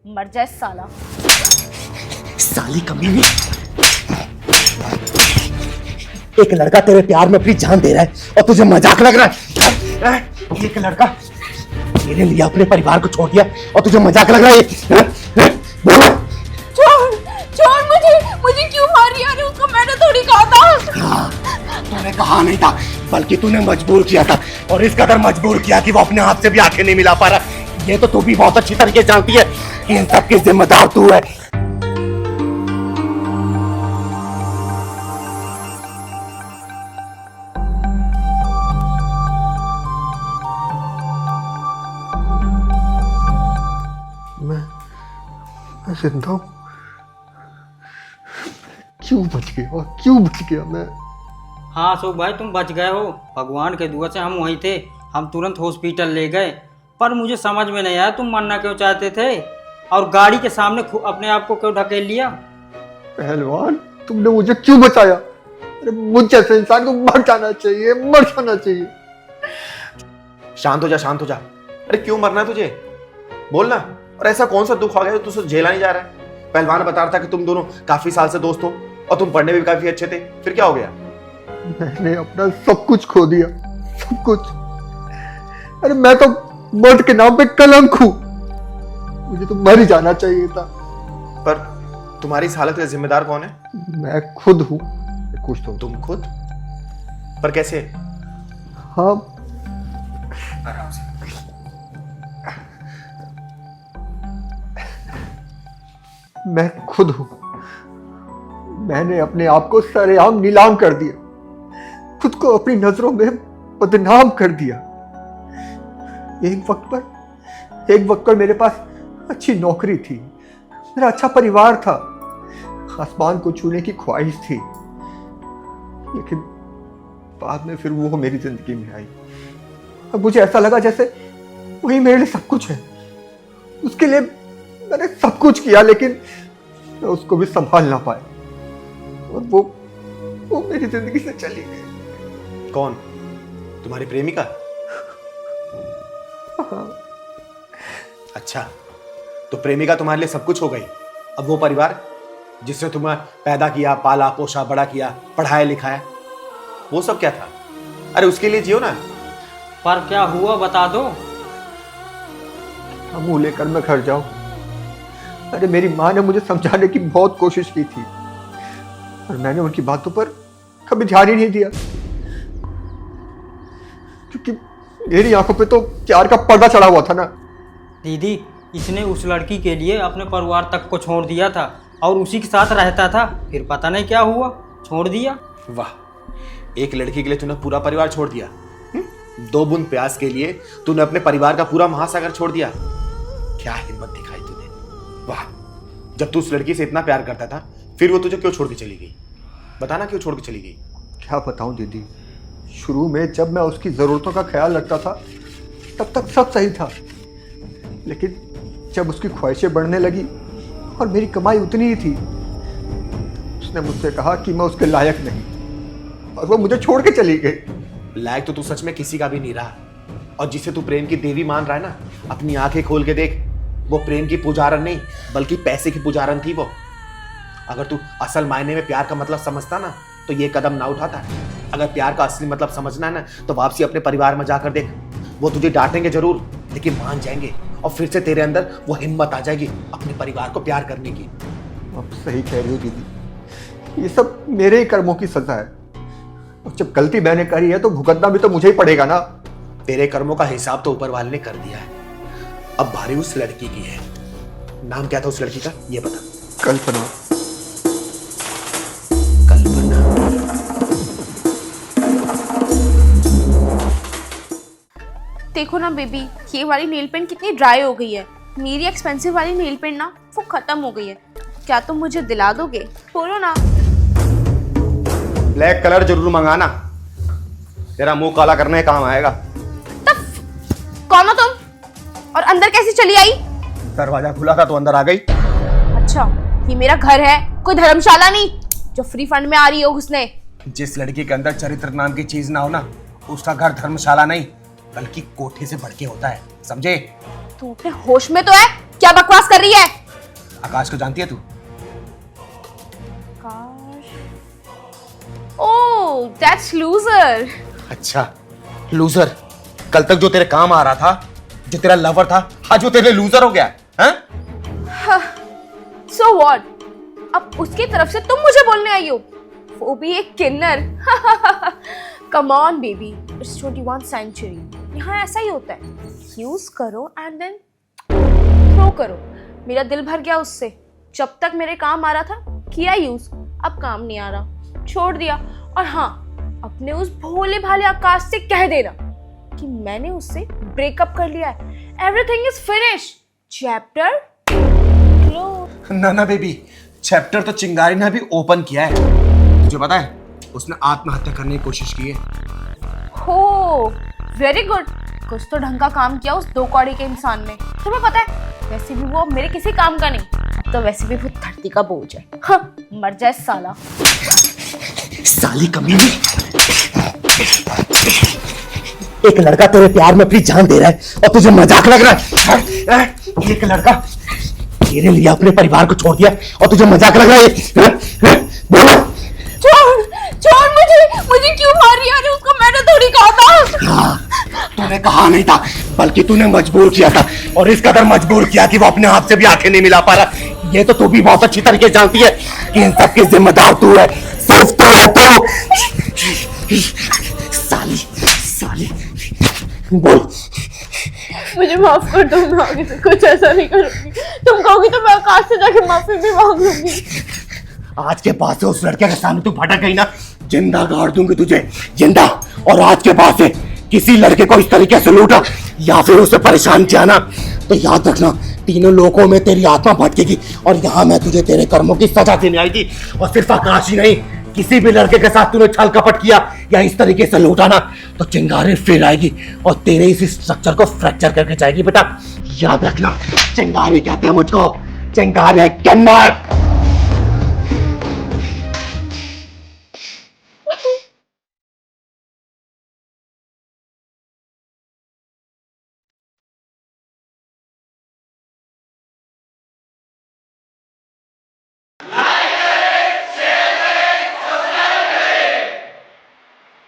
मर जाए साला। साली कमीनी, एक लड़का तेरे प्यार में अपनी जान दे रहा है और तुझे मजाक लग रहा है? एक लड़का तेरे लिए अपने परिवार को छोड़ दिया और तुझे मजाक लग रहा है? छोड़ छोड़ मुझे क्यों मारी? अरे उसको मैंने थोड़ी कहा था। तूने कहा नहीं था, बल्कि तूने मजबूर किया था, और इस कदर मजबूर किया कि वो अपने हाथ से भी आंखें नहीं मिला पा रहा। ये तो तू भी बहुत अच्छी तरीके जानती है कि इन सब की जिम्मेदार तू है। मैं जिंदा हूं? क्यों बच गया मैं? हाँ अशोक भाई, तुम बच गए हो। भगवान के दुआ से हम वहीं थे। हम तुरंत हॉस्पिटल ले गए, पर मुझे समझ में नहीं आया तुम मरना क्यों चाहते थे और गाड़ी के सामने अपने आप को क्यों ढकेल लिया। पहलवान, तुमने मुझे क्यों बचाया? अरे मुझ जैसे इंसान को मर जाना चाहिए। शांत हो जा। अरे क्यों मरना है तुझे? बोलना। और ऐसा कौन सा दुख आ गया जो तुझसे झेला नहीं जा रहा है? पहलवान बता रहा था कि तुम दोनों काफी साल से दोस्त हो और तुम पढ़ने में भी काफी अच्छे थे, फिर क्या हो गया? मैंने अपना सब कुछ खो दिया, सब कुछ। अरे मैं तो मर्द के नाम पे कलंक हूं। मुझे तो मर ही जाना चाहिए था। पर तुम्हारी इस हालत का जिम्मेदार कौन है? मैं खुद हूं। कुछ तो तुम खुद? पर कैसे? हाँ, आराम से। मैं खुद हूं। मैंने अपने आप को सरेआम नीलाम कर दिया, खुद को अपनी नजरों में बदनाम कर दिया। एक वक्त पर मेरे पास अच्छी नौकरी थी, मेरा अच्छा परिवार था, आसमान को छूने की ख्वाहिश थी। लेकिन बाद में फिर वो मेरी जिंदगी में आई और मुझे ऐसा लगा जैसे वही मेरे लिए सब कुछ है। उसके लिए मैंने सब कुछ किया, लेकिन मैं उसको भी संभाल ना पाया और वो मेरी जिंदगी से चली गई। कौन? तुम्हारी प्रेमिका? हाँ। अच्छा, तो प्रेमिका तुम्हारे लिए सब कुछ हो गई। अब वो परिवार जिसने तुम्हें पैदा किया, पाला पोसा, बड़ा किया, पढ़ाया लिखाया, वो सब क्या था? अरे उसके लिए जियो ना। पर क्या हुआ बता दो। मुंह लेकर मैं घर जाऊं? अरे मेरी माँ ने मुझे समझाने की बहुत कोशिश की थी और मैंने उनकी बातों पर कभी ध्यान ही नहीं दिया, क्योंकि मेरी आंखों पे तो प्यार का पर्दा चढ़ा हुआ था ना। दीदी, इसने उस लड़की के लिए अपने परिवार तक को छोड़ दिया था और उसी के साथ रहता था, फिर पता नहीं क्या हुआ, छोड़ दिया। वाह, एक लड़की के लिए तूने पूरा परिवार छोड़ दिया। 2 बूंद प्यास के लिए तूने अपने परिवार का पूरा महासागर छोड़ दिया। क्या हिम्मत दिखाई तूने। वाह, जब तू उस लड़की से इतना प्यार करता था, फिर वो तुझे क्यों छोड़ के चली गई? बताना, क्यों छोड़ के चली गई? क्या बताऊं दीदी, शुरू में जब मैं उसकी जरूरतों का ख्याल रखता था तब तक सब सही था, लेकिन जब उसकी ख्वाहिशें बढ़ने लगी और मेरी कमाई उतनी ही थी, उसने मुझसे कहा कि मैं उसके लायक नहीं और वो मुझे छोड़ के चली गई। लायक तो तू सच में किसी का भी नहीं रहा, और जिसे तू प्रेम की देवी मान रहा है ना, अपनी आंखें खोल के देख, वो प्रेम की पुजारन नहीं बल्कि पैसे की पुजारन थी वो। अगर तू असल मायने में प्यार का मतलब समझता ना, तो ये कदम ना उठाता। अगर प्यार का असली मतलब समझना है ना, तो वापसी अपने परिवार में जाकर देख। वो तुझे डांटेंगे जरूर, लेकिन मान जाएंगे और फिर से तेरे अंदर वो हिम्मत आ जाएगी अपने परिवार को प्यार करने की। अब सही कह रही हो दीदी, ये सब मेरे ही कर्मों की सजा है और जब गलती मैंने करी है तो भुगतना भी तो मुझे ही पड़ेगा ना। तेरे कर्मों का हिसाब तो ऊपर वाले ने कर दिया है, अब भारी उस लड़की की है। नाम क्या था उस लड़की का, ये बता। कल्पना। कल्पना। देखो ना बेबी, ये वाली नेल पेंट कितनी ड्राई हो गई है। मेरी एक्सपेंसिव वाली नेल पेंट ना वो खत्म हो गई है। क्या तुम मुझे दिला दोगे? बोलो ना। ब्लैक कलर जरूर मंगाना, तेरा मुंह काला करने काम आएगा। तब कौन हो तुम और अंदर कैसे चली आई? दरवाजा खुला था तो अंदर आ गई। अच्छा, ये मेरा घर है, कोई धर्मशाला नहीं जो फ्री फंड में आ रही हो घुसने। जिस लड़की के अंदर चरित्र नाम की चीज ना हो ना, उसका घर धर्मशाला नहीं बल्कि कोठे से बढ़ के होता है, समझे? तू अपने होश में तो है? क्या क्या बकवास कर रही है? आकाश को जानती है तू? ओह, दैट्स लूजर। अच्छा, लूजर। कल तक जो तेरे काम आ रहा था, जो तेरा लवर था, आज वो तेरे लूजर हो गया, हाँ? So what? अब उसकी तरफ से तुम मुझे बोलने आई हो, वो भी एक किन्नर। Come on baby, it's 21st century. यहाँ ऐसा ही होता है, यूज करो एंड देन थ्रो करो। मेरा दिल भर गया उससे। जब तक मेरे काम आ रहा था किया यूज, अब काम नहीं आ रहा, छोड़ दिया। और हाँ, अपने उस भोले भाले आकाश से कह देना कि मैंने उससे ब्रेकअप कर लिया है। Everything is finish, chapter close. ना बेबी, चैप्टर तो चिंगारी ने अभी ओपन किया है। तुझे पता है, उसने आत्महत्या करने की कोशिश की है। हो, वेरी गुड। कुछ तो ढंग का काम किया उस दो कौड़ी के इंसान ने। तुम्हें पता है, वैसे भी वो मेरे किसी काम का नहीं, अब तो वैसे भी वो धरती का बोझ है। हाँ, मर जाए साला। साली कमीनी, एक लड़का तेरे प्यार में अपनी जान दे रहा है और तुझे मजाक लग रहा है? एक लड़का तेरे लिए अपने परिवार को छोड़ दिया और तुझे मजाक लग रहा है? छोड़ मुझे क्यों मार रही है? उसको मैंने थोड़ी कहा था। हाँ, तूने कहा नहीं था, बल्कि तूने मजबूर किया था, और इस कदर मजबूर किया कि वो अपने आप से भी आंखें नहीं मिला पा रहा। ये तो तू भी बहुत अच्छी तरीके से जानती है कि इन सब की जिम्मेदार तू है, सिर्फ तू है तू। साली बोल। मुझे माफ कर दो, मैं आगे से कुछ ऐसा नहीं करूंगी। तुम कहोगी तो मैं आकाश से जाके माफी भी मांग लूंगी। आज के बाद से उस लड़के के सामने तू भटक गई ना, जिंदा गाड़ दूंगी तुझे, जिंदा। और आज के बाद से किसी लड़के को इस तरीके से लूटा या फिर उसे परेशान किया ना, तो याद रखना, तीनों लोगों में तेरी आत्मा भटकेगी और यहाँ मैं तुझे तेरे कर्मों की सजा देने आई थी। और सिर्फ आकाश ही नहीं, किसी भी लड़के के साथ तूने छल कपट किया या इस तरीके से लूटा ना, तो चिंगारी फिर आएगी और तेरे इस स्ट्रक्चर को फ्रैक्चर करके जाएगी। बेटा याद रखना, चिंगारी कहते हैं मुझको, चिंगारी किन्नर।